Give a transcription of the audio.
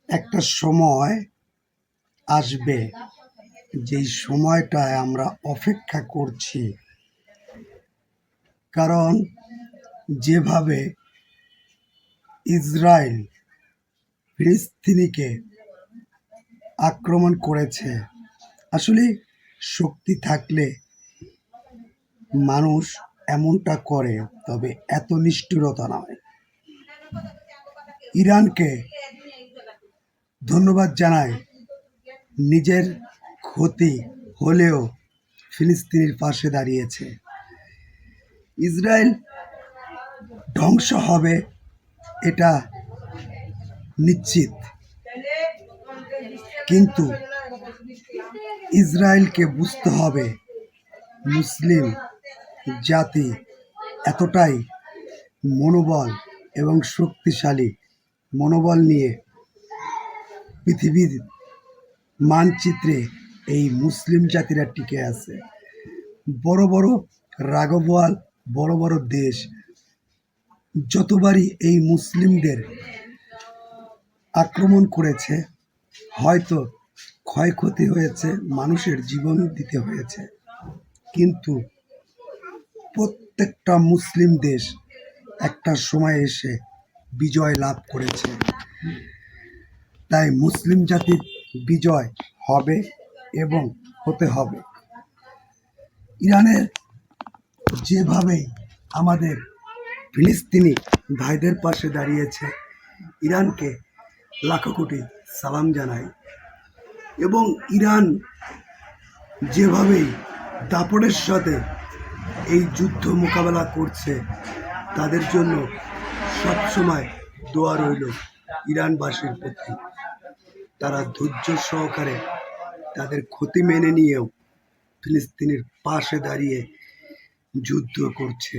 একটা সময় আসবে যেই সময়টায় আমরা অপেক্ষা করছি, কারণ যেভাবে ইসরায়েল ফিলিস্তিনিকে আক্রমণ করেছে, আসলে শক্তি থাকলে মানুষ এমনটা করে, তবে এত নিষ্ঠুরতা নয়। ইরানকে ধন্যবাদ জানাই, নিজের ক্ষতি হলেও ফিলিস্তিনির পাশে দাঁড়িয়েছে। ইসরায়েল ধ্বংস হবে এটা নিশ্চিত, কিন্তু ইসরায়েলকে বুঝতে হবে মুসলিম জাতি এতটাই মনোবল এবং শক্তিশালী মনোবল নিয়ে পৃথিবীর মানচিত্রে এই মুসলিম জাতিরা টিকে আছে। বড় বড় রাগবওয়াল বড় বড় দেশ যতবারই এই মুসলিমদের আক্রমণ করেছে, হয়তো ক্ষয়ক্ষতি হয়েছে, মানুষের জীবন দিতে হয়েছে, কিন্তু প্রত্যেকটা মুসলিম দেশ একটা সময় এসে বিজয় লাভ করেছে। তাই মুসলিম জাতির বিজয় হবে এবং হতে হবে। ইরানের যেভাবে আমাদের ফিলিস্তিনি ভাইদের পাশে দাঁড়িয়েছে, ইরানকে লাখো কোটি সালাম জানাই। এবং ইরান যেভাবেই দাপটের সাথে এই যুদ্ধ মোকাবেলা করছে, তাদের জন্য সবসময় দোয়া রইল ইরানবাসীর প্রতি। তারা ধৈর্য সহকারে তাদের ক্ষতি মেনে নিয়েও ফিলিস্তিনের পাশে দাঁড়িয়ে যুদ্ধ করছে।